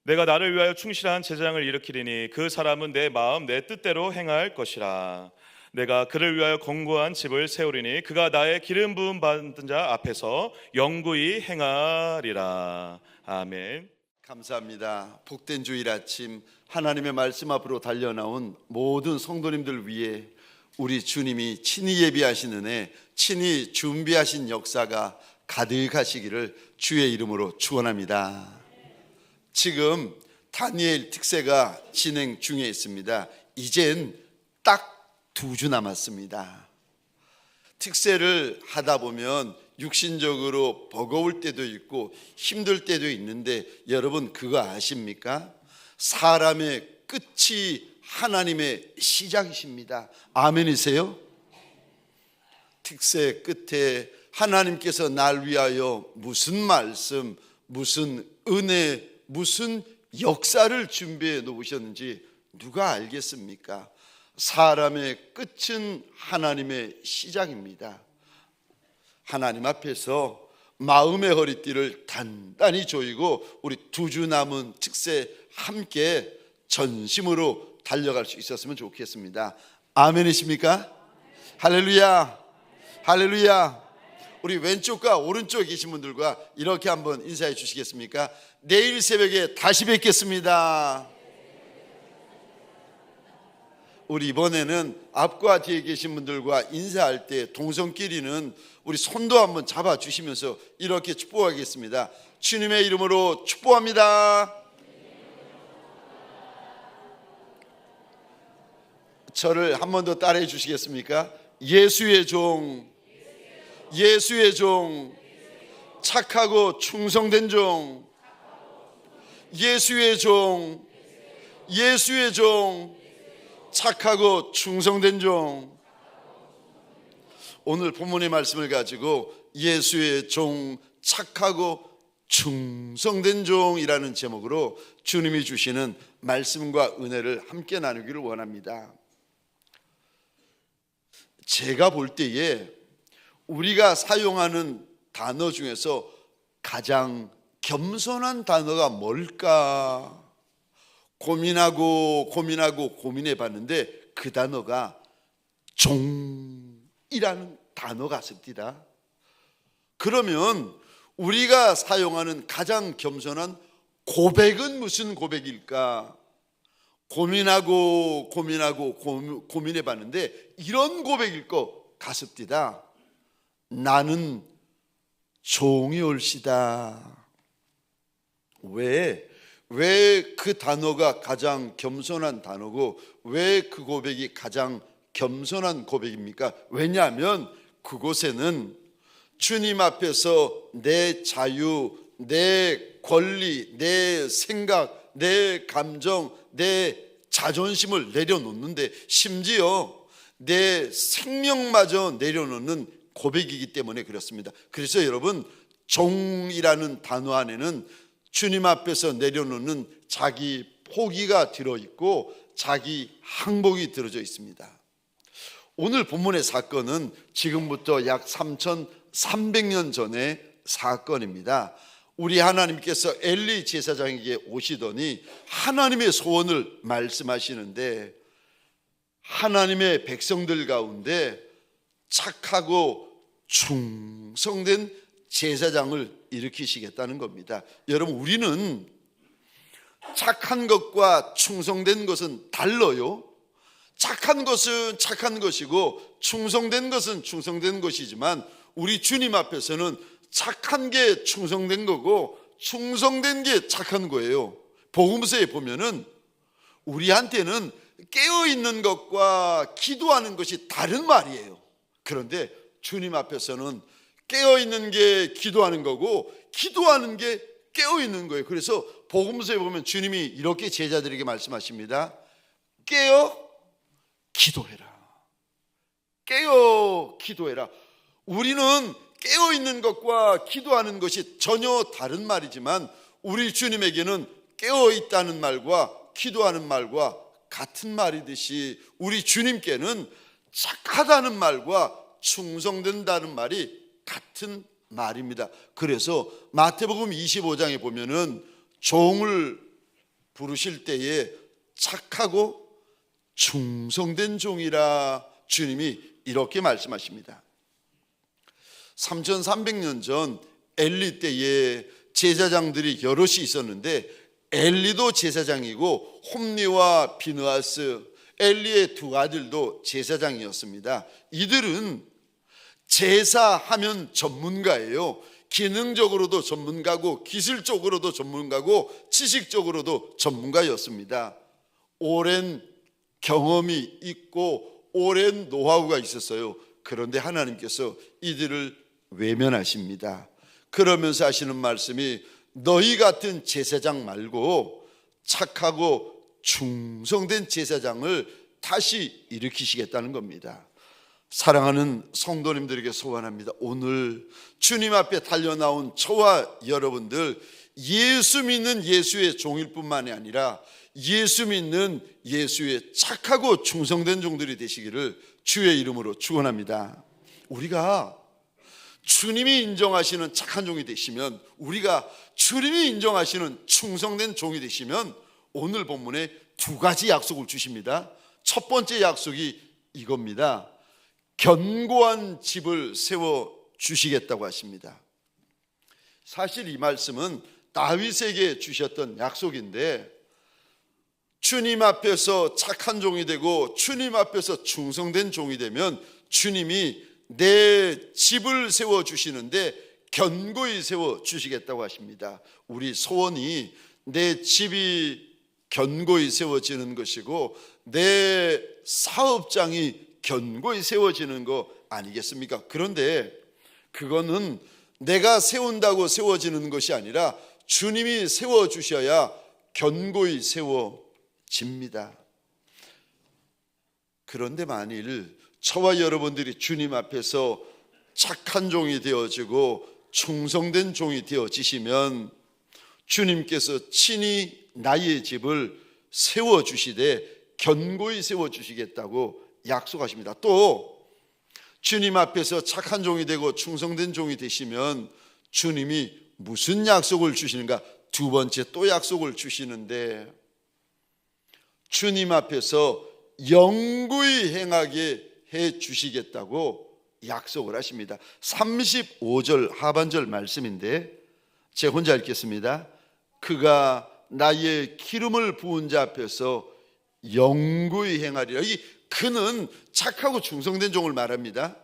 내가 나를 위하여 충실한 제사장을 일으키리니 그 사람은 내 마음 내 뜻대로 행할 것이라. 내가 그를 위하여 견고한 집을 세우리니 그가 나의 기름 부음 받은 자 앞에서 영구히 행하리라. 아멘. 감사합니다. 복된 주일 아침 하나님의 말씀 앞으로 달려나온 모든 성도님들 위해 우리 주님이 친히 예비하신 은혜, 친히 준비하신 역사가 가득하시기를 주의 이름으로 축원합니다. 지금 다니엘 특세가 진행 중에 있습니다. 이젠 딱 2주 남았습니다. 특세를 하다 보면 육신적으로 버거울 때도 있고 힘들 때도 있는데 여러분 그거 아십니까? 사람의 끝이 하나님의 시작이십니다. 아멘이세요? 특세 끝에 하나님께서 날 위하여 무슨 말씀, 무슨 은혜, 무슨 역사를 준비해 놓으셨는지 누가 알겠습니까? 사람의 끝은 하나님의 시작입니다. 하나님 앞에서 마음의 허리띠를 단단히 조이고 우리 2주 남은 특세 함께 전심으로 달려갈 수 있었으면 좋겠습니다. 아멘이십니까? 할렐루야, 할렐루야. 우리 왼쪽과 오른쪽에 계신 분들과 이렇게 한번 인사해 주시겠습니까? 내일 새벽에 다시 뵙겠습니다. 우리 이번에는 앞과 뒤에 계신 분들과 인사할 때 동성끼리는 우리 손도 한번 잡아주시면서 이렇게 축복하겠습니다. 주님의 이름으로 축복합니다. 저를 한 번 더 따라해 주시겠습니까? 예수의 종, 예수의 종, 착하고 충성된 종, 예수의 종, 예수의 종, 착하고 충성된 종. 오늘 본문의 말씀을 가지고 예수의 종, 착하고 충성된 종이라는 제목으로 주님이 주시는 말씀과 은혜를 함께 나누기를 원합니다. 제가 볼 때에 우리가 사용하는 단어 중에서 가장 겸손한 단어가 뭘까 고민해 봤는데 그 단어가 종이라는 단어가 있습니다. 그러면 우리가 사용하는 가장 겸손한 고백은 무슨 고백일까? 고민해 봤는데 이런 고백일 것 같습니다. 나는 종이 옳시다. 왜 그 단어가 가장 겸손한 단어고 왜 그 고백이 가장 겸손한 고백입니까? 왜냐하면 그곳에는 주님 앞에서 내 자유, 내 권리, 내 생각, 내 감정, 내 자존심을 내려놓는데 심지어 내 생명마저 내려놓는 고백이기 때문에 그렇습니다. 그래서 여러분 종이라는 단어 안에는 주님 앞에서 내려놓는 자기 포기가 들어있고 자기 항복이 들어져 있습니다. 오늘 본문의 사건은 지금부터 약 3300년 전의 사건입니다. 우리 하나님께서 엘리 제사장에게 오시더니 하나님의 소원을 말씀하시는데 하나님의 백성들 가운데 착하고 충성된 제사장을 일으키시겠다는 겁니다. 여러분 우리는 착한 것과 충성된 것은 달라요. 착한 것은 착한 것이고 충성된 것은 충성된 것이지만 우리 주님 앞에서는 착한 게 충성된 거고 충성된 게 착한 거예요. 복음서에 보면은 우리한테는 깨어있는 것과 기도하는 것이 다른 말이에요. 그런데 주님 앞에서는 깨어있는 게 기도하는 거고 기도하는 게 깨어있는 거예요. 그래서 복음서에 보면 주님이 이렇게 제자들에게 말씀하십니다. 깨어 기도해라. 깨어 기도해라. 우리는 깨어있는 것과 기도하는 것이 전혀 다른 말이지만 우리 주님에게는 깨어있다는 말과 기도하는 말과 같은 말이듯이 우리 주님께는 착하다는 말과 충성된다는 말이 같은 말입니다. 그래서 마태복음 25장에 보면은 종을 부르실 때에 착하고 충성된 종이라 주님이 이렇게 말씀하십니다. 3300년 전 엘리 때에 제사장들이 여럿이 있었는데 엘리도 제사장이고 홈리와 비느하스, 엘리의 두 아들도 제사장이었습니다. 이들은 제사하면 전문가예요. 기능적으로도 전문가고 기술적으로도 전문가고 지식적으로도 전문가였습니다. 오랜 경험이 있고 오랜 노하우가 있었어요. 그런데 하나님께서 이들을 외면하십니다. 그러면서 하시는 말씀이 너희 같은 제사장 말고 착하고 충성된 제사장을 다시 일으키시겠다는 겁니다. 사랑하는 성도님들에게 소원합니다. 오늘 주님 앞에 달려나온 저와 여러분들, 예수 믿는 예수의 종일 뿐만이 아니라 예수 믿는 예수의 착하고 충성된 종들이 되시기를 주의 이름으로 축원합니다. 우리가 주님이 인정하시는 착한 종이 되시면, 우리가 주님이 인정하시는 충성된 종이 되시면 오늘 본문에 두 가지 약속을 주십니다. 첫 번째 약속이 이겁니다. 견고한 집을 세워 주시겠다고 하십니다. 사실 이 말씀은 다윗에게 주셨던 약속인데, 주님 앞에서 착한 종이 되고 주님 앞에서 충성된 종이 되면 주님이 내 집을 세워 주시는데 견고히 세워 주시겠다고 하십니다. 우리 소원이 내 집이 견고히 세워지는 것이고 내 사업장이 견고히 세워지는 거 아니겠습니까? 그런데 그거는 내가 세운다고 세워지는 것이 아니라 주님이 세워주셔야 견고히 세워집니다. 그런데 만일 저와 여러분들이 주님 앞에서 착한 종이 되어지고 충성된 종이 되어지시면 주님께서 친히 나의 집을 세워주시되 견고히 세워주시겠다고 약속하십니다. 또 주님 앞에서 착한 종이 되고 충성된 종이 되시면 주님이 무슨 약속을 주시는가? 두 번째 또 약속을 주시는데, 주님 앞에서 영구히 행하게 해 주시겠다고 약속을 하십니다. 35절 하반절 말씀인데 제가 혼자 읽겠습니다. 그가 나의 기름을 부은 자 앞에서 영구히 행하리라. 이 그는 착하고 충성된 종을 말합니다.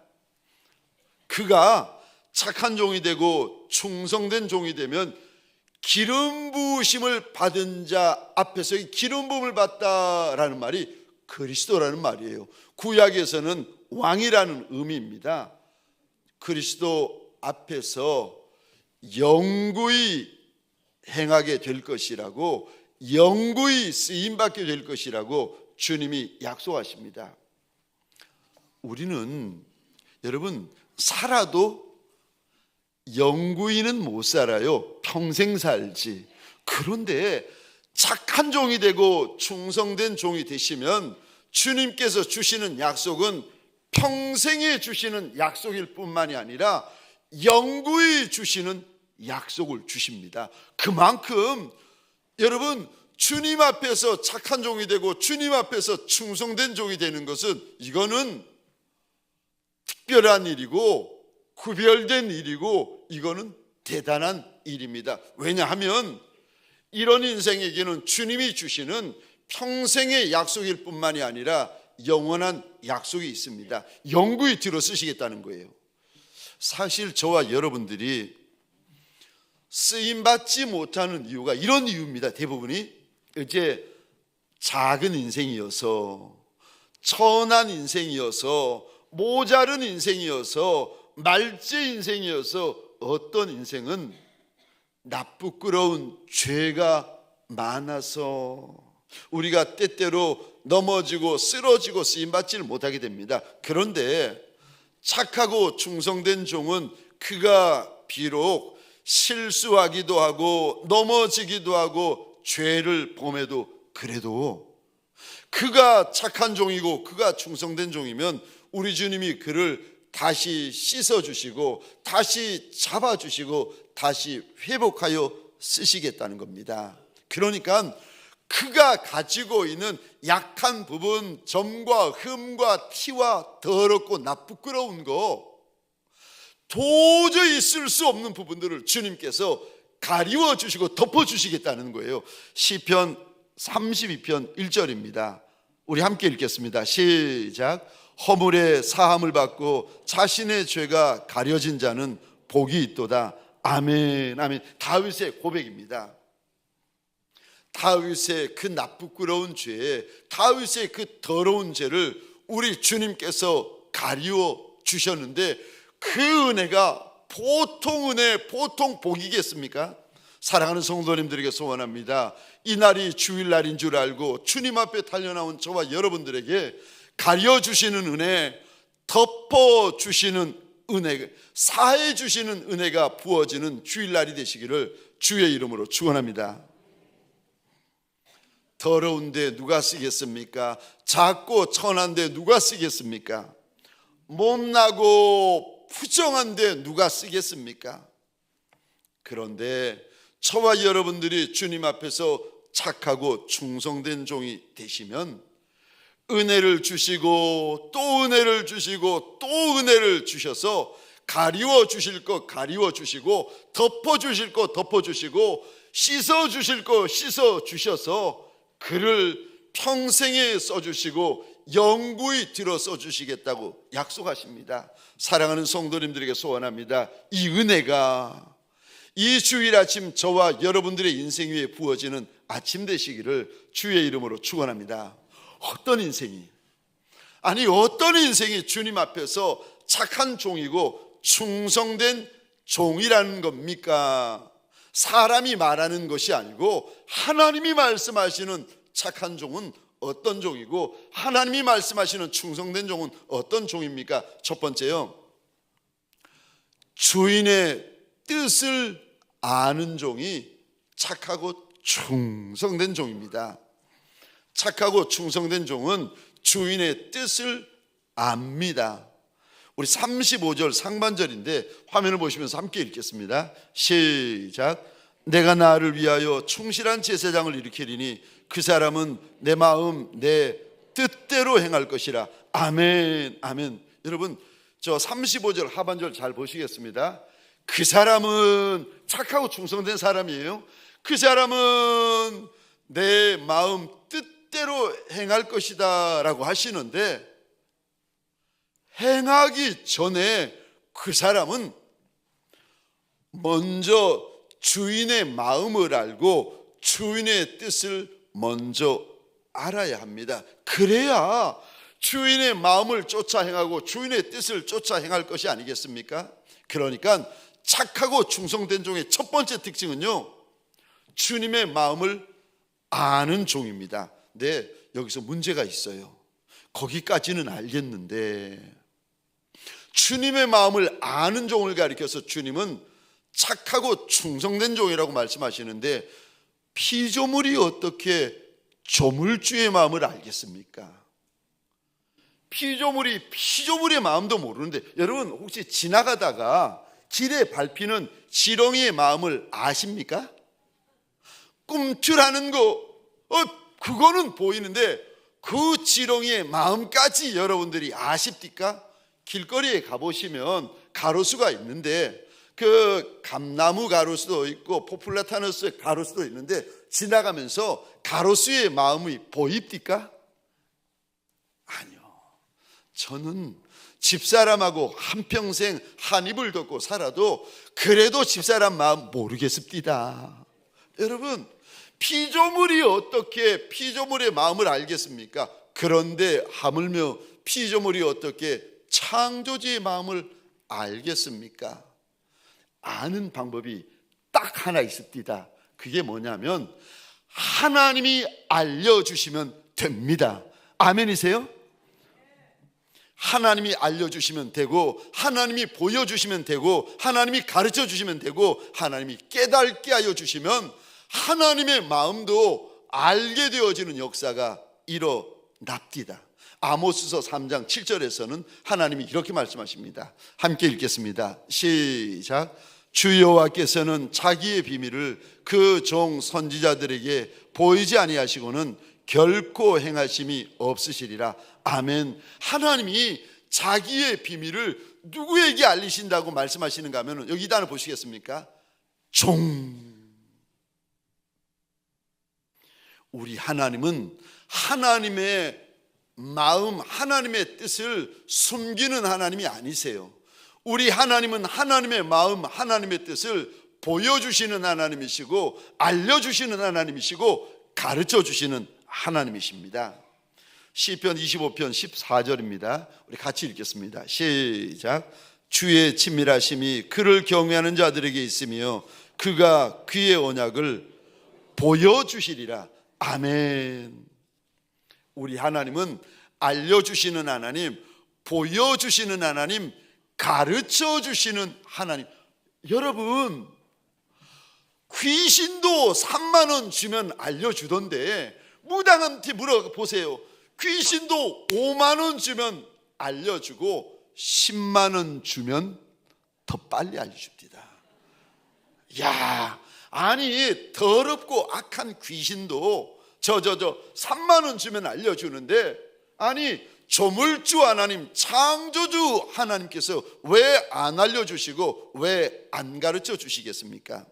그가 착한 종이 되고 충성된 종이 되면 기름 부으심을 받은 자 앞에서 이 기름 부음을 받다라는 말이 그리스도라는 말이에요. 구약에서는 왕이라는 의미입니다. 그리스도 앞에서 영구히 행하게 될 것이라고, 영구히 쓰임받게 될 것이라고 주님이 약속하십니다. 우리는 여러분 살아도 영구히는 못 살아요. 평생 살지. 그런데 착한 종이 되고 충성된 종이 되시면 주님께서 주시는 약속은 평생에 주시는 약속일 뿐만이 아니라 영구히 주시는 약속을 주십니다. 그만큼 여러분 주님 앞에서 착한 종이 되고 주님 앞에서 충성된 종이 되는 것은 이거는 특별한 일이고 구별된 일이고 이거는 대단한 일입니다. 왜냐하면 이런 인생에게는 주님이 주시는 평생의 약속일 뿐만이 아니라 영원한 약속이 있습니다. 영구히 들어 쓰시겠다는 거예요. 사실 저와 여러분들이 쓰임받지 못하는 이유가 이런 이유입니다. 대부분이 이제 작은 인생이어서, 천한 인생이어서, 모자른 인생이어서, 말제 인생이어서, 어떤 인생은 나쁘끄러운 죄가 많아서 우리가 때때로 넘어지고 쓰러지고 쓰임받지를 못하게 됩니다. 그런데 착하고 충성된 종은 그가 비록 실수하기도 하고 넘어지기도 하고 죄를 범해도 그래도 그가 착한 종이고 그가 충성된 종이면 우리 주님이 그를 다시 씻어주시고 다시 잡아주시고 다시 회복하여 쓰시겠다는 겁니다. 그러니까 그가 가지고 있는 약한 부분, 점과 흠과 티와 더럽고 나쁘끄러운 거, 도저히 쓸 수 없는 부분들을 주님께서 가리워 주시고 덮어 주시겠다는 거예요. 시편 32편 1절입니다. 우리 함께 읽겠습니다. 시작. 허물의 사함을 받고 자신의 죄가 가려진 자는 복이 있도다. 아멘, 아멘. 다윗의 고백입니다. 다윗의 그 나쁘끄러운 죄, 다윗의 그 더러운 죄를 우리 주님께서 가리워 주셨는데, 그 은혜가 보통 은혜, 보통 복이겠습니까? 사랑하는 성도님들에게 소원합니다. 이 날이 주일날인 줄 알고 주님 앞에 달려나온 저와 여러분들에게 가려주시는 은혜, 덮어주시는 은혜, 사해주시는 은혜가 부어지는 주일날이 되시기를 주의 이름으로 축원합니다. 더러운데 누가 쓰겠습니까? 작고 천한데 누가 쓰겠습니까? 못나고 부정한데 누가 쓰겠습니까? 그런데 저와 여러분들이 주님 앞에서 착하고 충성된 종이 되시면 은혜를 주시고 또 은혜를 주시고 또 은혜를 주셔서 가리워 주실 것 가리워 주시고 덮어 주실 것 덮어 주시고 씻어 주실 것 씻어 주셔서 그를 평생에 써주시고 영구히 들어 써주시겠다고 약속하십니다. 사랑하는 성도님들에게 소원합니다. 이 은혜가 이 주일 아침 저와 여러분들의 인생 위에 부어지는 아침 되시기를 주의 이름으로 축원합니다. 어떤 인생이, 아니 어떤 인생이 주님 앞에서 착한 종이고 충성된 종이라는 겁니까? 사람이 말하는 것이 아니고 하나님이 말씀하시는 착한 종은 어떤 종이고 하나님이 말씀하시는 충성된 종은 어떤 종입니까? 첫 번째요, 주인의 뜻을 아는 종이 착하고 충성된 종입니다. 착하고 충성된 종은 주인의 뜻을 압니다. 우리 35절 상반절인데 화면을 보시면서 함께 읽겠습니다. 시작. 내가 나를 위하여 충실한 제사장을 일으키리니 그 사람은 내 마음 내 뜻대로 행할 것이라. 아멘, 아멘. 여러분 저 35절 하반절 잘 보시겠습니다. 그 사람은 착하고 충성된 사람이에요. 그 사람은 내 마음 뜻대로 행할 것이다 라고 하시는데, 행하기 전에 그 사람은 먼저 주인의 마음을 알고 주인의 뜻을 먼저 알아야 합니다. 그래야 주인의 마음을 쫓아 행하고 주인의 뜻을 쫓아 행할 것이 아니겠습니까? 그러니까 착하고 충성된 종의 첫 번째 특징은요, 주님의 마음을 아는 종입니다. 근데 여기서 문제가 있어요. 거기까지는 알겠는데 주님의 마음을 아는 종을 가리켜서 주님은 착하고 충성된 종이라고 말씀하시는데, 피조물이 어떻게 조물주의 마음을 알겠습니까? 피조물의 마음도 모르는데, 여러분 혹시 지나가다가 길에 밟히는 지렁이의 마음을 아십니까? 꿈틀하는 거 그거는 보이는데 그 지렁이의 마음까지 여러분들이 아십니까? 길거리에 가보시면 가로수가 있는데 그 감나무 가로수도 있고 포플라타너스 가로수도 있는데 지나가면서 가로수의 마음이 보입니까? 아니요. 저는 집사람하고 한평생 한 입을 덮고 살아도 그래도 집사람 마음 모르겠습니다. 여러분, 피조물이 어떻게 피조물의 마음을 알겠습니까? 그런데 하물며 피조물이 어떻게 창조주의 마음을 알겠습니까? 아는 방법이 딱 하나 있습니다. 그게 뭐냐면 하나님이 알려주시면 됩니다. 아멘이세요? 하나님이 알려주시면 되고, 하나님이 보여주시면 되고, 하나님이 가르쳐주시면 되고, 하나님이 깨닫게 하여 주시면 하나님의 마음도 알게 되어지는 역사가 일어납니다. 아모스서 3장 7절에서는 하나님이 이렇게 말씀하십니다. 함께 읽겠습니다. 시작. 주 여호와께서는 자기의 비밀을 그 종 선지자들에게 보이지 아니하시고는 결코 행하심이 없으시리라. 아멘. 하나님이 자기의 비밀을 누구에게 알리신다고 말씀하시는가 하면 여기 단어 보시겠습니까? 종. 우리 하나님은 하나님의 마음, 하나님의 뜻을 숨기는 하나님이 아니세요. 우리 하나님은 하나님의 마음, 하나님의 뜻을 보여주시는 하나님이시고 알려주시는 하나님이시고 가르쳐주시는 하나님이십니다. 시편 25편 14절입니다. 우리 같이 읽겠습니다. 시작. 주의 친밀하심이 그를 경외하는 자들에게 있으며 그가 그의 언약을 보여주시리라. 아멘. 우리 하나님은 알려주시는 하나님, 보여주시는 하나님, 가르쳐주시는 하나님. 여러분, 귀신도 3만 원 주면 알려주던데 무당한테 물어보세요. 귀신도 5만 원 주면 알려주고 10만 원 주면 더 빨리 알려줍니다. 야, 아니 더럽고 악한 귀신도 저 3만 원 주면 알려주는데, 아니 조물주 하나님, 창조주 하나님께서 왜 안 알려주시고 왜 안 가르쳐 주시겠습니까?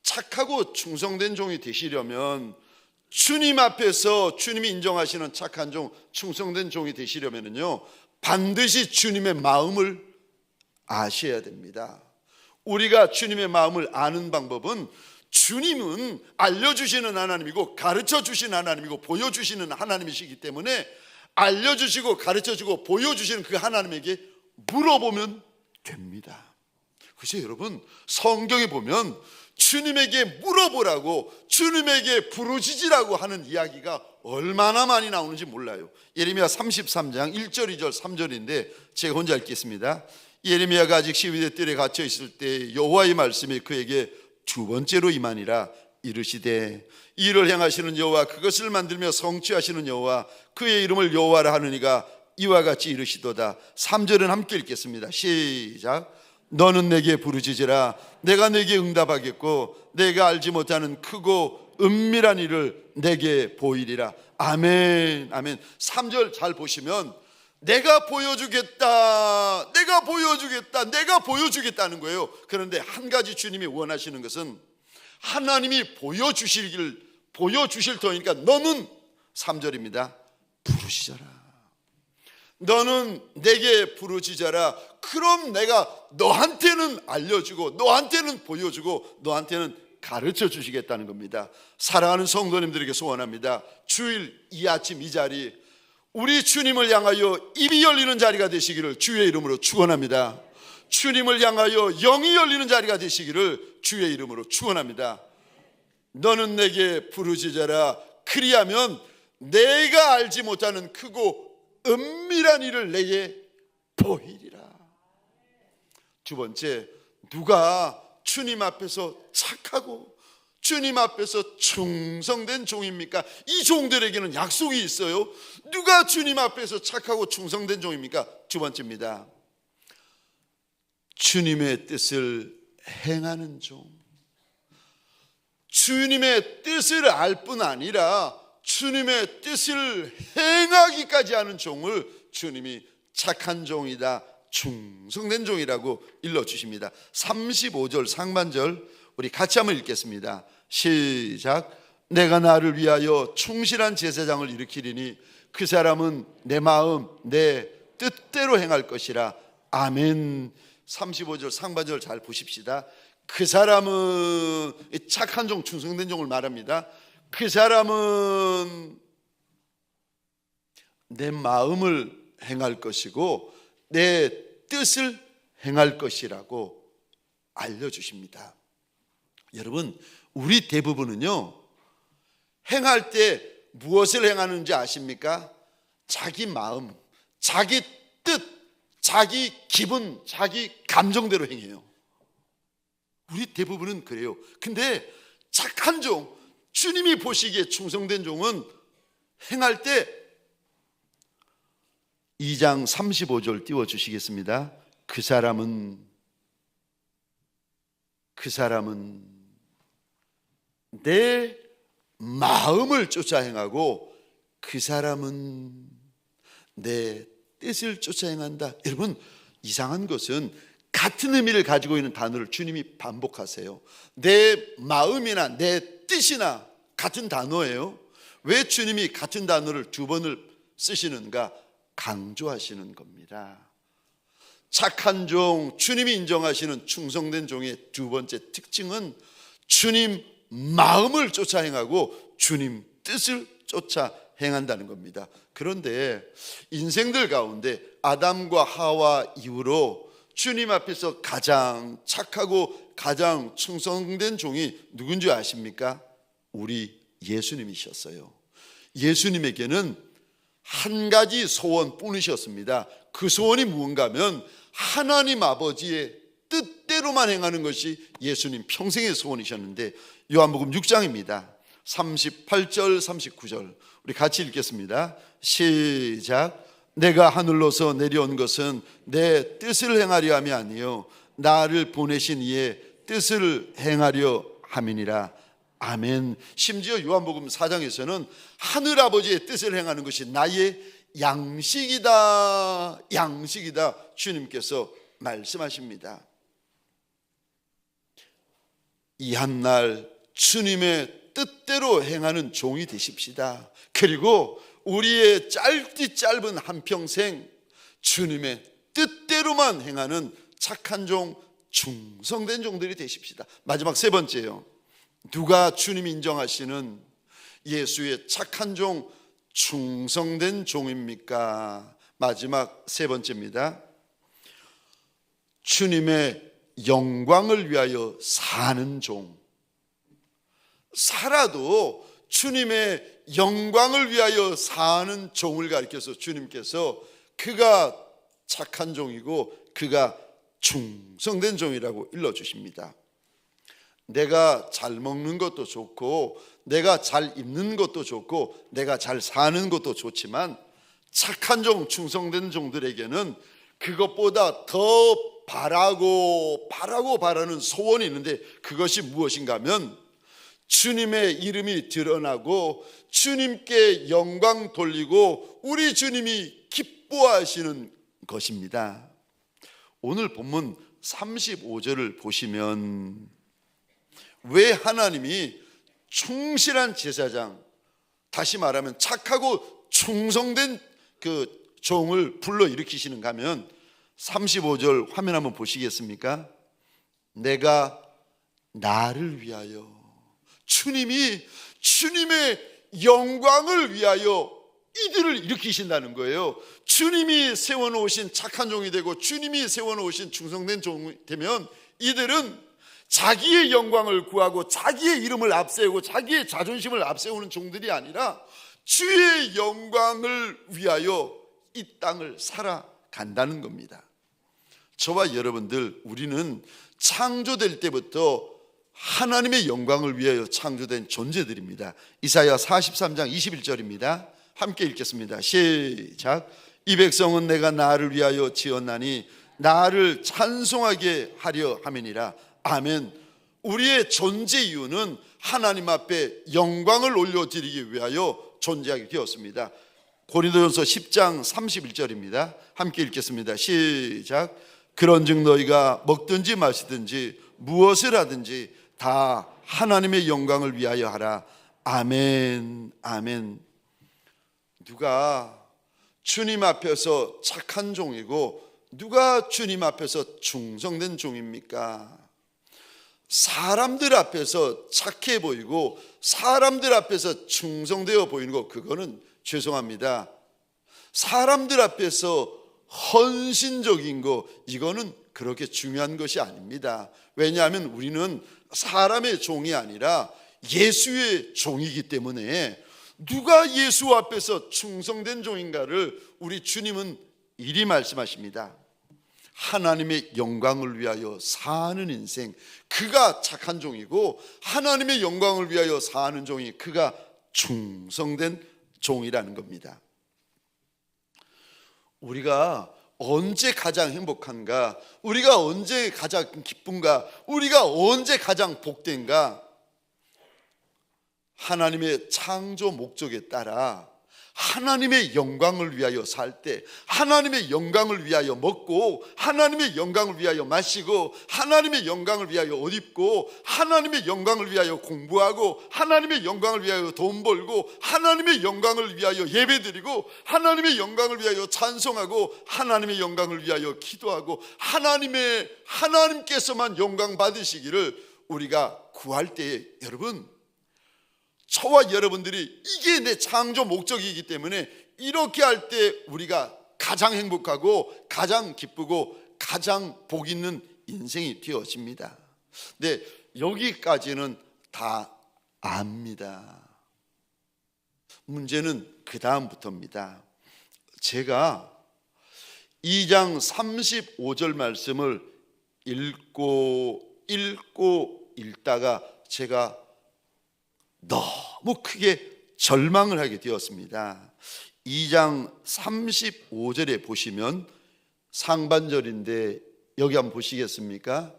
착하고 충성된 종이 되시려면, 주님 앞에서 주님이 인정하시는 착한 종, 충성된 종이 되시려면요, 반드시 주님의 마음을 아셔야 됩니다. 우리가 주님의 마음을 아는 방법은, 주님은 알려주시는 하나님이고 가르쳐주시는 하나님이고 보여주시는 하나님이시기 때문에 알려주시고 가르쳐주고 보여주시는 그 하나님에게 물어보면 됩니다. 그래서 여러분, 성경에 보면 주님에게 물어보라고, 주님에게 부르짖으라고 하는 이야기가 얼마나 많이 나오는지 몰라요. 예레미야 33장 1절 2절 3절인데 제가 혼자 읽겠습니다. 예레미야가 아직 시위대 뜰에 갇혀 있을 때 여호와의 말씀이 그에게 두 번째로 임하니라. 이르시되 이를 행하시는 여호와, 그것을 만들며 성취하시는 여호와, 그의 이름을 여호와라 하느니가 이와 같이 이르시도다. 3절은 함께 읽겠습니다. 시작. 너는 내게 부르짖으라. 내가 내게 응답하겠고 내가 알지 못하는 크고 은밀한 일을 내게 보이리라. 아멘. 아멘. 3절 잘 보시면 내가 보여주겠다, 내가 보여주겠다, 내가 보여주겠다는 거예요. 그런데 한 가지 주님이 원하시는 것은, 하나님이 보여주실 터이니까 너는 3절입니다. 부르짖어라. 너는 내게 부르짖어라. 그럼 내가 너한테는 알려주고 너한테는 보여주고 너한테는 가르쳐 주시겠다는 겁니다. 사랑하는 성도님들에게 소원합니다. 주일 이 아침 이 자리, 우리 주님을 향하여 입이 열리는 자리가 되시기를 주의 이름으로 축원합니다. 주님을 향하여 영이 열리는 자리가 되시기를 주의 이름으로 축원합니다. 너는 내게 부르짖어라. 그리하면 내가 알지 못하는 크고 은밀한 일을 내게 보이리라. 두 번째, 누가 주님 앞에서 착하고 주님 앞에서 충성된 종입니까? 이 종들에게는 약속이 있어요. 누가 주님 앞에서 착하고 충성된 종입니까? 두 번째입니다. 주님의 뜻을 행하는 종. 주님의 뜻을 알 뿐 아니라 주님의 뜻을 행하기까지 하는 종을 주님이 착한 종이다, 충성된 종이라고 일러주십니다. 35절 상반절 우리 같이 한번 읽겠습니다. 시작. 내가 나를 위하여 충실한 제사장을 일으키리니 그 사람은 내 마음 내 뜻대로 행할 것이라. 아멘. 35절 상반절 잘 보십시다. 그 사람은, 착한 종, 충성된 종을 말합니다. 그 사람은 내 마음을 행할 것이고 내 뜻을 행할 것이라고 알려주십니다. 여러분, 우리 대부분은요, 행할 때 무엇을 행하는지 아십니까? 자기 마음, 자기 뜻, 자기 기분, 자기 감정대로 행해요. 우리 대부분은 그래요. 근데 착한 종, 주님이 보시기에 충성된 종은 행할 때 2장 35절 띄워주시겠습니다. 그 사람은 그 사람은 내 마음을 쫓아 행하고 그 사람은 내 뜻을 쫓아 행한다. 여러분, 이상한 것은 같은 의미를 가지고 있는 단어를 주님이 반복하세요. 내 마음이나 내 뜻이나 같은 단어예요. 왜 주님이 같은 단어를 두 번을 쓰시는가? 강조하시는 겁니다. 착한 종, 주님이 인정하시는 충성된 종의 두 번째 특징은 주님 마음을 쫓아 행하고 주님 뜻을 쫓아 행한다는 겁니다. 그런데 인생들 가운데 아담과 하와 이후로 주님 앞에서 가장 착하고 가장 충성된 종이 누군지 아십니까? 우리 예수님이셨어요. 예수님에게는 한 가지 소원뿐이셨습니다. 그 소원이 무언가 하면 하나님 아버지의 뜻대로만 행하는 것이 예수님 평생의 소원이셨는데, 요한복음 6장입니다. 38절 39절 우리 같이 읽겠습니다. 시작. 내가 하늘로서 내려온 것은 내 뜻을 행하려 함이 아니요 나를 보내신 이의 뜻을 행하려 함이니라. 아멘. 심지어 요한복음 4장에서는 하늘아버지의 뜻을 행하는 것이 나의 양식이다, 양식이다 주님께서 말씀하십니다. 이 한날 주님의 뜻대로 행하는 종이 되십시다. 그리고 우리의 짧디 짧은 한평생 주님의 뜻대로만 행하는 착한 종, 충성된 종들이 되십시다. 마지막 세 번째요. 누가 주님이 인정하시는 예수의 착한 종, 충성된 종입니까? 마지막 세 번째입니다. 주님의 영광을 위하여 사는 종. 살아도 주님의 영광을 위하여 사는 종을 가리켜서 주님께서 그가 착한 종이고 그가 충성된 종이라고 일러주십니다. 내가 잘 먹는 것도 좋고 내가 잘 입는 것도 좋고 내가 잘 사는 것도 좋지만 착한 종, 충성된 종들에게는 그것보다 더 바라는 소원이 있는데, 그것이 무엇인가 하면 주님의 이름이 드러나고 주님께 영광 돌리고 우리 주님이 기뻐하시는 것입니다. 오늘 본문 35절을 보시면 왜 하나님이 충실한 제사장, 다시 말하면 착하고 충성된 그 종을 불러일으키시는가 하면 35절 화면 한번 보시겠습니까? 내가 나를 위하여, 주님이 주님의 영광을 위하여 이들을 일으키신다는 거예요. 주님이 세워놓으신 착한 종이 되고 주님이 세워놓으신 충성된 종이 되면 이들은 자기의 영광을 구하고 자기의 이름을 앞세우고 자기의 자존심을 앞세우는 종들이 아니라 주의 영광을 위하여 이 땅을 살아간다는 겁니다. 저와 여러분들, 우리는 창조될 때부터 하나님의 영광을 위하여 창조된 존재들입니다. 이사야 43장 21절입니다. 함께 읽겠습니다. 시작. 이 백성은 내가 나를 위하여 지었나니 나를 찬송하게 하려 함이니라. 아멘. 우리의 존재 이유는 하나님 앞에 영광을 올려드리기 위하여 존재하게 되었습니다. 고린도전서 10장 31절입니다. 함께 읽겠습니다. 시작. 그런즉 너희가 먹든지 마시든지 무엇을 하든지 다 하나님의 영광을 위하여 하라. 아멘. 아멘. 누가 주님 앞에서 착한 종이고 누가 주님 앞에서 충성된 종입니까? 사람들 앞에서 착해 보이고 사람들 앞에서 충성되어 보이는 거, 그거는 죄송합니다. 사람들 앞에서 헌신적인 거, 이거는 그렇게 중요한 것이 아닙니다. 왜냐하면 우리는 사람의 종이 아니라 예수의 종이기 때문에 누가 예수 앞에서 충성된 종인가를 우리 주님은 이리 말씀하십니다. 하나님의 영광을 위하여 사는 인생, 그가 착한 종이고 하나님의 영광을 위하여 사는 종이 그가 충성된 종이라는 겁니다. 우리가 언제 가장 행복한가? 우리가 언제 가장 기쁜가? 우리가 언제 가장 복된가? 하나님의 창조 목적에 따라 하나님의 영광을 위하여 살 때, 하나님의 영광을 위하여 먹고, 하나님의 영광을 위하여 마시고, 하나님의 영광을 위하여 옷 입고, 하나님의 영광을 위하여 공부하고, 하나님의 영광을 위하여 돈 벌고, 하나님의 영광을 위하여 예배드리고, 하나님의 영광을 위하여 찬송하고, 하나님의 영광을 위하여 기도하고, 하나님께서만 영광 받으시기를 우리가 구할 때에, 여러분, 저와 여러분들이 이게 내 창조 목적이기 때문에 이렇게 할 때 우리가 가장 행복하고 가장 기쁘고 가장 복 있는 인생이 되어집니다. 근데 여기까지는 다 압니다. 문제는 그 다음부터입니다. 제가 2장 35절 말씀을 읽다가 제가 너무 크게 절망을 하게 되었습니다. 2장 35절에 보시면 상반절인데 여기 한번 보시겠습니까?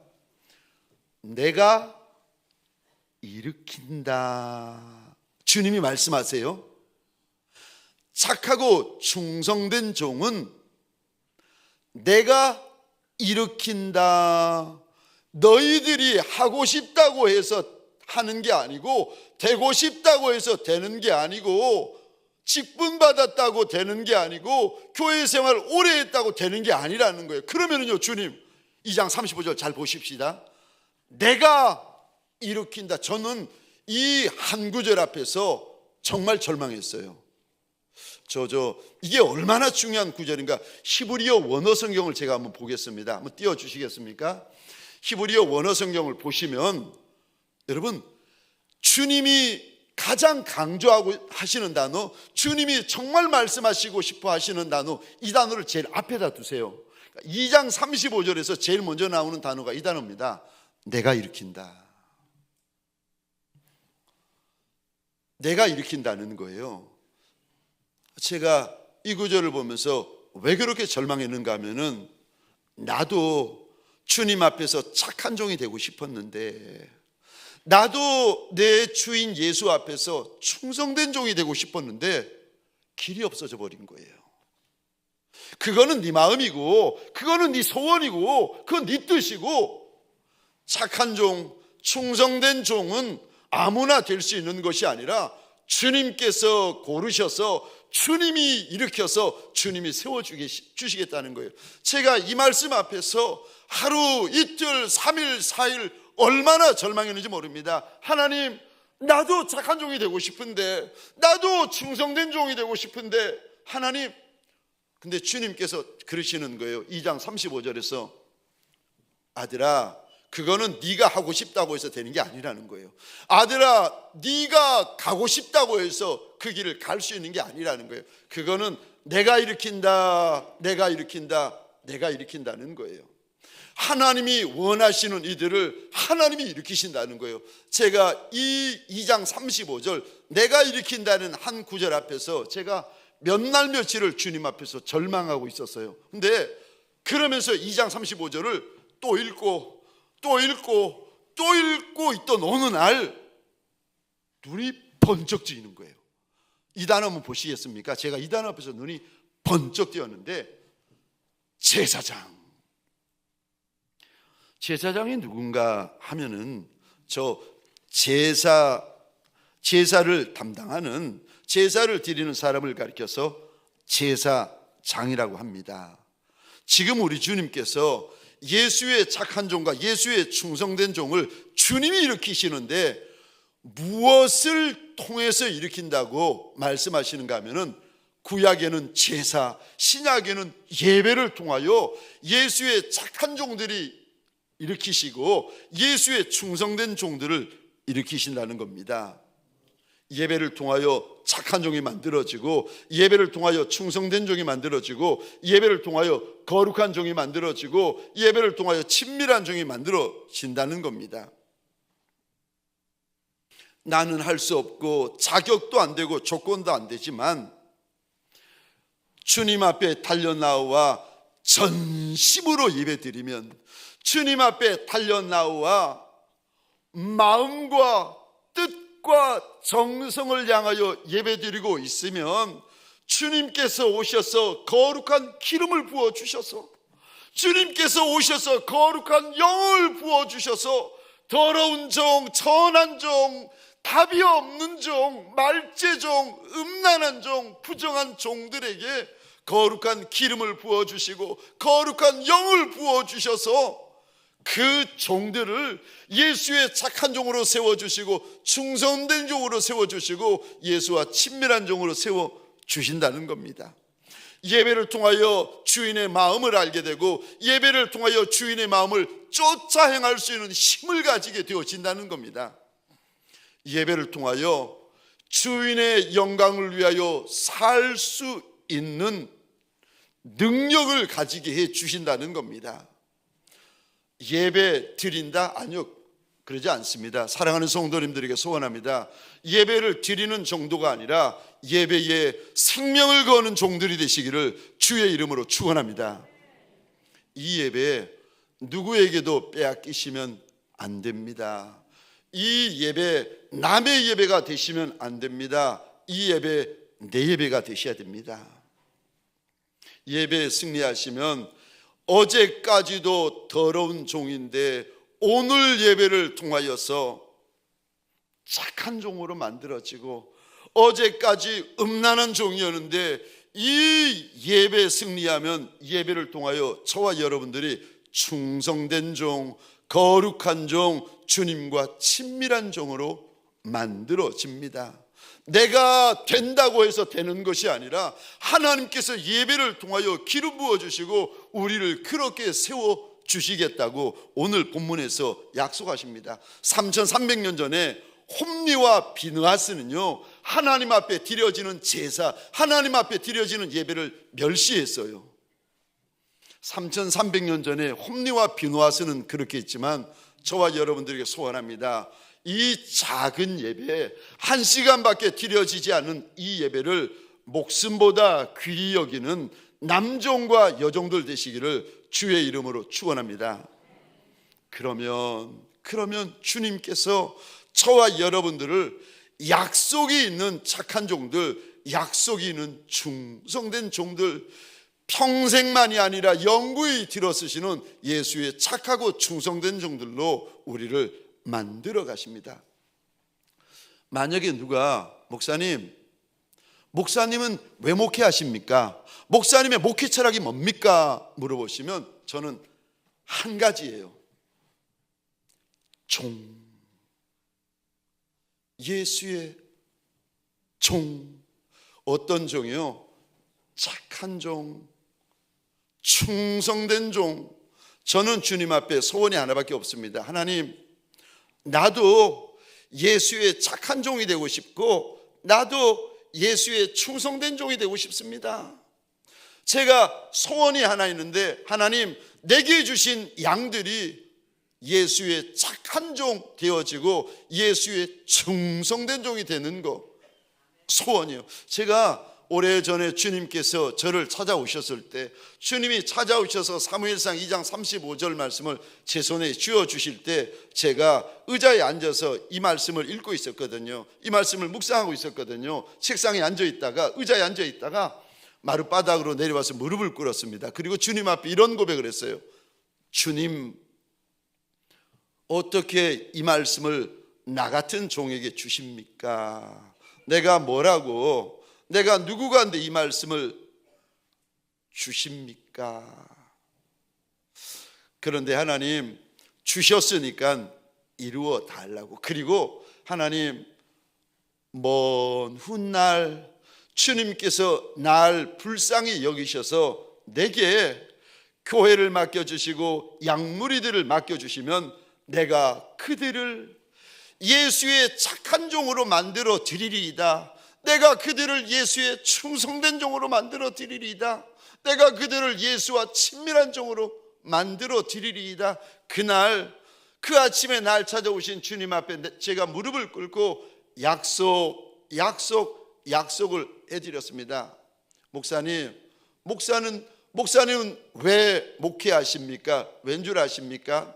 내가 일으킨다. 주님이 말씀하세요. 착하고 충성된 종은 내가 일으킨다. 너희들이 하고 싶다고 해서 하는 게 아니고, 되고 싶다고 해서 되는 게 아니고, 직분 받았다고 되는 게 아니고, 교회 생활 오래 했다고 되는 게 아니라는 거예요. 그러면은요, 주님 2장 35절 잘 보십시다. 내가 일으킨다. 저는 이 한 구절 앞에서 정말 절망했어요. 이게 얼마나 중요한 구절인가. 히브리어 원어 성경을 제가 한번 보겠습니다. 한번 띄워 주시겠습니까? 히브리어 원어 성경을 보시면 여러분, 주님이 가장 강조하고 하시는 단어, 주님이 정말 말씀하시고 싶어 하시는 단어, 이 단어를 제일 앞에다 두세요. 2장 35절에서 제일 먼저 나오는 단어가 이 단어입니다. 내가 일으킨다. 내가 일으킨다는 거예요. 제가 이 구절을 보면서 왜 그렇게 절망했는가 하면은, 나도 주님 앞에서 착한 종이 되고 싶었는데, 나도 내 주인 예수 앞에서 충성된 종이 되고 싶었는데 길이 없어져 버린 거예요. 그거는 네 마음이고, 그거는 네 소원이고, 그건 네 뜻이고, 착한 종, 충성된 종은 아무나 될 수 있는 것이 아니라 주님께서 고르셔서, 주님이 일으켜서 주님이 세워주시겠다는 거예요. 제가 이 말씀 앞에서 하루, 이틀, 3일, 4일 얼마나 절망했는지 모릅니다. 하나님, 나도 착한 종이 되고 싶은데, 나도 충성된 종이 되고 싶은데, 하나님, 근데 주님께서 그러시는 거예요. 2장 35절에서 아들아, 그거는 네가 하고 싶다고 해서 되는 게 아니라는 거예요. 아들아, 네가 가고 싶다고 해서 그 길을 갈 수 있는 게 아니라는 거예요. 그거는 내가 일으킨다, 내가 일으킨다, 내가 일으킨다는 거예요. 하나님이 원하시는 이들을 하나님이 일으키신다는 거예요. 제가 이 2장 35절 내가 일으킨다는 한 구절 앞에서 제가 몇 날 며칠을 주님 앞에서 절망하고 있었어요. 근데 그러면서 2장 35절을 또 읽고 또 읽고 또 읽고 있던 어느 날 눈이 번쩍 뜨이는 거예요. 이 단어 한번 보시겠습니까? 제가 이 단어 앞에서 눈이 번쩍 뜨였는데, 제사장이 누군가 하면은 저 제사를 담당하는, 제사를 드리는 사람을 가리켜서 제사장이라고 합니다. 지금 우리 주님께서 예수의 착한 종과 예수의 충성된 종을 주님이 일으키시는데, 무엇을 통해서 일으킨다고 말씀하시는가 하면은, 구약에는 제사, 신약에는 예배를 통하여 예수의 착한 종들이 일으키시고 예수의 충성된 종들을 일으키신다는 겁니다. 예배를 통하여 착한 종이 만들어지고, 예배를 통하여 충성된 종이 만들어지고, 예배를 통하여 거룩한 종이 만들어지고, 예배를 통하여 친밀한 종이 만들어진다는 겁니다. 나는 할 수 없고 자격도 안 되고 조건도 안 되지만 주님 앞에 달려나와 전심으로 예배드리면, 주님 앞에 달려나와 마음과 뜻과 정성을 향하여 예배드리고 있으면 주님께서 오셔서 거룩한 기름을 부어주셔서, 주님께서 오셔서 거룩한 영을 부어주셔서 더러운 종, 천한 종, 답이 없는 종, 말죄종, 음란한 종, 부정한 종들에게 거룩한 기름을 부어주시고 거룩한 영을 부어주셔서 그 종들을 예수의 착한 종으로 세워주시고 충성된 종으로 세워주시고 예수와 친밀한 종으로 세워주신다는 겁니다. 예배를 통하여 주인의 마음을 알게 되고 예배를 통하여 주인의 마음을 쫓아 행할 수 있는 힘을 가지게 되어진다는 겁니다. 예배를 통하여 주인의 영광을 위하여 살 수 있는 능력을 가지게 해 주신다는 겁니다. 예배 드린다? 아니요, 그러지 않습니다. 사랑하는 성도님들에게 소원합니다. 예배를 드리는 정도가 아니라 예배에 생명을 거는 종들이 되시기를 주의 이름으로 축원합니다. 이 예배 누구에게도 빼앗기시면 안 됩니다. 이 예배 남의 예배가 되시면 안 됩니다. 이 예배 내 예배가 되셔야 됩니다. 예배에 승리하시면 어제까지도 더러운 종인데 오늘 예배를 통하여서 착한 종으로 만들어지고, 어제까지 음란한 종이었는데 이 예배에 승리하면 예배를 통하여 저와 여러분들이 충성된 종, 거룩한 종, 주님과 친밀한 종으로 만들어집니다. 내가 된다고 해서 되는 것이 아니라 하나님께서 예배를 통하여 기름 부어주시고 우리를 그렇게 세워주시겠다고 오늘 본문에서 약속하십니다. 3300년 전에 홈리와 비느하스는요, 하나님 앞에 드려지는 제사, 하나님 앞에 드려지는 예배를 멸시했어요. 3300년 전에 홈리와 비느하스는 그렇게 했지만 저와 여러분들에게 소원합니다. 이 작은 예배, 1시간밖에 드려지지 않은 이 예배를 목숨보다 귀히 여기는 남종과 여종들 되시기를 주의 이름으로 축원합니다. 그러면 주님께서 저와 여러분들을 약속이 있는 착한 종들, 약속이 있는 충성된 종들, 평생만이 아니라 영구히 들어쓰시는 예수의 착하고 충성된 종들로 우리를 만들어 가십니다. 만약에 누가 목사님은 왜 목회하십니까? 목사님의 목회 철학이 뭡니까? 물어보시면 저는 한 가지예요. 종, 예수의 종. 어떤 종이요? 착한 종, 충성된 종. 저는 주님 앞에 소원이 하나밖에 없습니다. 하나님, 나도 예수의 착한 종이 되고 싶고 나도 예수의 충성된 종이 되고 싶습니다. 제가 소원이 하나 있는데, 하나님, 내게 주신 양들이 예수의 착한 종 되어지고 예수의 충성된 종이 되는 거 소원이요. 제가 오래전에 주님께서 저를 찾아오셨을 때, 주님이 찾아오셔서 사무엘상 2장 35절 말씀을 제 손에 쥐어주실 때 제가 의자에 앉아서 이 말씀을 읽고 있었거든요. 이 말씀을 묵상하고 있었거든요. 책상에 앉아있다가, 의자에 앉아있다가 마룻바닥으로 내려와서 무릎을 꿇었습니다. 그리고 주님 앞에 이런 고백을 했어요. 주님, 어떻게 이 말씀을 나 같은 종에게 주십니까? 내가 뭐라고, 내가 누구가한테 이 말씀을 주십니까? 그런데 하나님, 주셨으니까 이루어 달라고. 그리고 하나님, 먼 훗날 주님께서 날 불쌍히 여기셔서 내게 교회를 맡겨주시고 양무리들을 맡겨주시면 내가 그들을 예수의 착한 종으로 만들어 드리리이다. 내가 그들을 예수의 충성된 종으로 만들어 드리리이다. 내가 그들을 예수와 친밀한 종으로 만들어 드리리이다. 그날, 그 아침에 날 찾아오신 주님 앞에 제가 무릎을 꿇고 약속을 해드렸습니다. 목사님, 목사는 목사님은 왜 목회하십니까? 왠 줄 아십니까?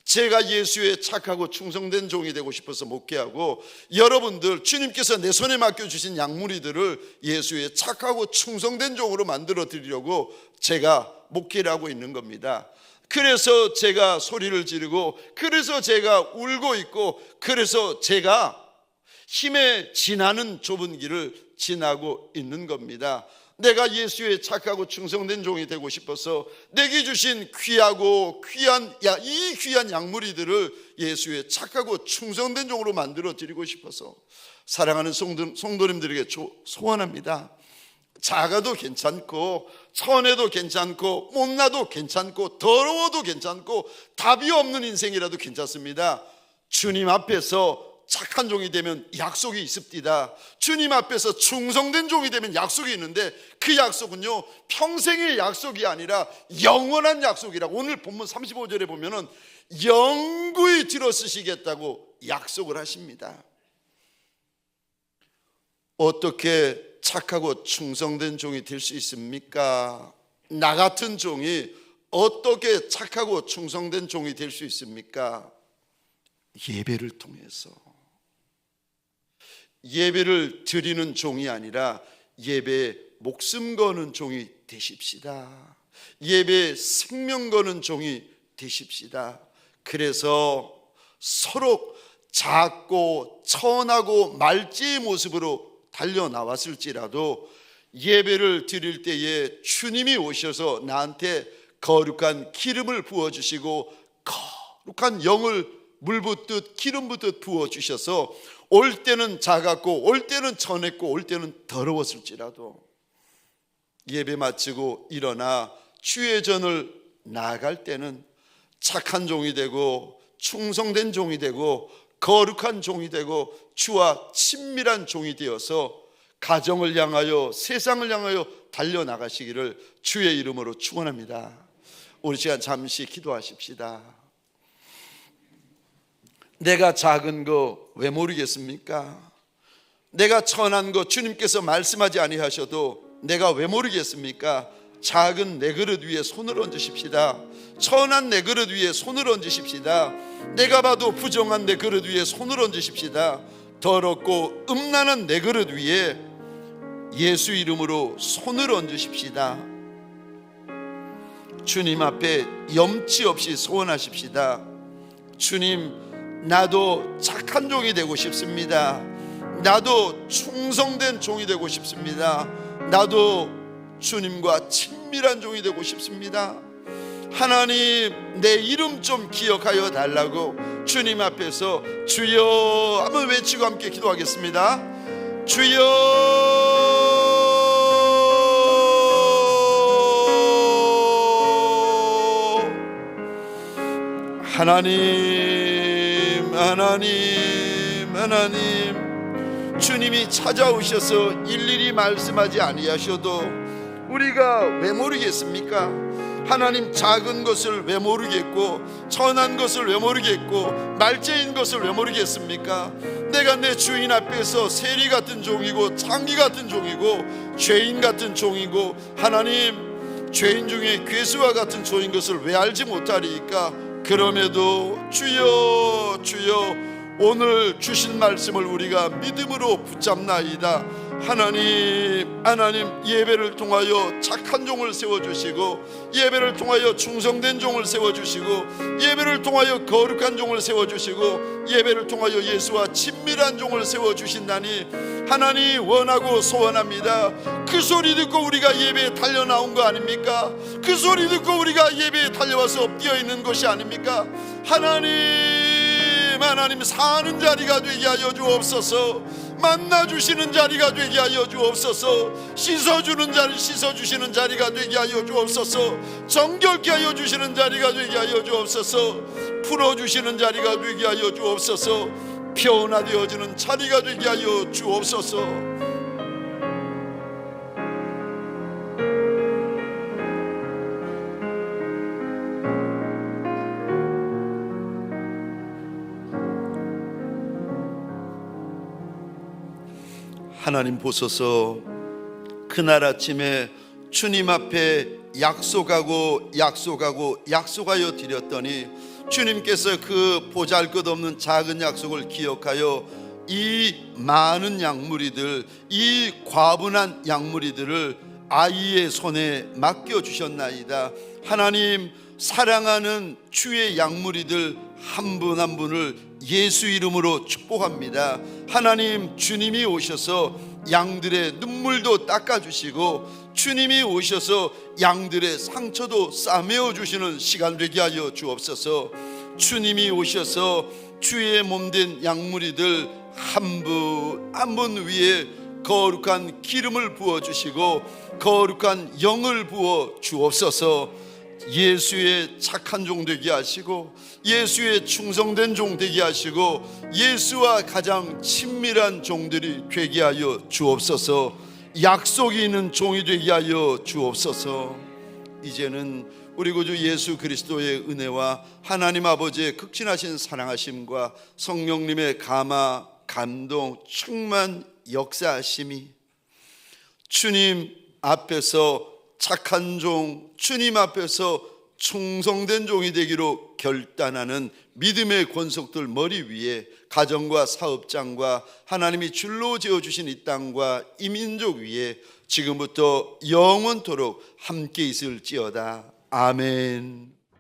제가 예수의 착하고 충성된 종이 되고 싶어서 목회하고, 여러분들 주님께서 내 손에 맡겨주신 양무리들을 예수의 착하고 충성된 종으로 만들어 드리려고 제가 목회를 하고 있는 겁니다. 그래서 제가 소리를 지르고, 그래서 제가 울고 있고, 그래서 제가 힘에 지나는 좁은 길을 지나고 있는 겁니다. 내가 예수의 착하고 충성된 종이 되고 싶어서 내게 주신 귀하고 이 귀한 양무리들을 예수의 착하고 충성된 종으로 만들어 드리고 싶어서 사랑하는 성도님들에게 소원합니다. 작아도 괜찮고, 천해도 괜찮고, 못나도 괜찮고, 더러워도 괜찮고, 답이 없는 인생이라도 괜찮습니다. 주님 앞에서 착한 종이 되면 약속이 있습니다. 주님 앞에서 충성된 종이 되면 약속이 있는데, 그 약속은요 평생의 약속이 아니라 영원한 약속이라고, 오늘 본문 35절에 보면은 영구히 들어쓰시겠다고 약속을 하십니다. 어떻게 착하고 충성된 종이 될 수 있습니까? 나 같은 종이 어떻게 착하고 충성된 종이 될 수 있습니까? 예배를 통해서. 예배를 드리는 종이 아니라 예배에 목숨 거는 종이 되십시다. 예배에 생명 거는 종이 되십시다. 그래서 서로 작고 천하고 말지의 모습으로 달려나왔을지라도 예배를 드릴 때에 주님이 오셔서 나한테 거룩한 기름을 부어주시고, 거룩한 영을 물 붓듯 기름 붓듯 부어주셔서 올 때는 작았고, 올 때는 천했고, 올 때는 더러웠을지라도 예배 마치고 일어나 주의 전을 나아갈 때는 착한 종이 되고, 충성된 종이 되고, 거룩한 종이 되고, 주와 친밀한 종이 되어서 가정을 향하여, 세상을 향하여 달려나가시기를 주의 이름으로 축원합니다. 우리 시간 잠시 기도하십시다. 내가 작은 거 왜 모르겠습니까? 내가 천한 거 주님께서 말씀하지 아니하셔도 내가 왜 모르겠습니까? 작은 내 그릇 위에 손을 얹으십시다. 천한 내 그릇 위에 손을 얹으십시다. 내가 봐도 부정한 내 그릇 위에 손을 얹으십시다. 더럽고 음란한 내 그릇 위에 예수 이름으로 손을 얹으십시다. 주님 앞에 염치 없이 소원하십시다. 주님, 나도 착한 종이 되고 싶습니다. 나도 충성된 종이 되고 싶습니다. 나도 주님과 친밀한 종이 되고 싶습니다. 하나님, 내 이름 좀 기억하여 달라고 주님 앞에서 주여 한번 외치고 함께 기도하겠습니다. 주여. 하나님, 주님이 찾아오셔서 일일이 말씀하지 아니하셔도 우리가 왜 모르겠습니까? 하나님, 작은 것을 왜 모르겠고, 천한 것을 왜 모르겠고, 말죄인 것을 왜 모르겠습니까? 내가 내 주인 앞에서 세리 같은 종이고, 창기 같은 종이고, 죄인 같은 종이고, 하나님, 죄인 중에 괴수와 같은 종인 것을 왜 알지 못하리까? 그럼에도 주여, 주여, 오늘 주신 말씀을 우리가 믿음으로 붙잡나이다. 하나님, 예배를 통하여 착한 종을 세워주시고, 예배를 통하여 충성된 종을 세워주시고, 예배를 통하여 거룩한 종을 세워주시고, 예배를 통하여 예수와 친밀한 종을 세워주신다니 하나님 원하고 소원합니다. 그 소리 듣고 우리가 예배에 달려나온 거 아닙니까? 그 소리 듣고 우리가 예배에 달려와서 뛰어있는 것이 아닙니까? 하나님, 사는 자리가 되게 하여 주옵소서. 만나주시는 자리가 되게 하여 주옵소서. 씻어주시는 자리가 되게 하여 주옵소서. 정결케 하여 주시는 자리가 되게 하여 주옵소서. 풀어주시는 자리가 되게 하여 주옵소서. 변화되어지는 자리가 되게 하여 주옵소서. 하나님 보소서, 그날 아침에 주님 앞에 약속하여 드렸더니 주님께서 그 보잘것없는 작은 약속을 기억하여 이 많은 양무리들, 이 과분한 양무리들을 아이의 손에 맡겨주셨나이다. 하나님, 사랑하는 주의 양무리들 한 분 한 분을 예수 이름으로 축복합니다. 하나님, 주님이 오셔서 양들의 눈물도 닦아주시고 주님이 오셔서 양들의 상처도 싸매어 주시는 시간 되게 하여 주옵소서. 주님이 오셔서 주의 몸된 양무리들 한 분 한 분 위에 거룩한 기름을 부어주시고 거룩한 영을 부어 주옵소서. 예수의 착한 종 되게 하시고 예수의 충성된 종 되게 하시고 예수와 가장 친밀한 종들이 되게 하여 주옵소서. 약속이 있는 종이 되게 하여 주옵소서. 이제는 우리 구주 예수 그리스도의 은혜와 하나님 아버지의 극진하신 사랑하심과 성령님의 감화, 감동, 충만, 역사하심이 주님 앞에서 착한 종, 주님 앞에서 충성된 종이 되기로 결단하는 믿음의 권속들 머리 위에 가정과 사업장과 하나님이 줄로 지어주신 이 땅과 이 민족 위에 지금부터 영원토록 함께 있을지어다. 아멘.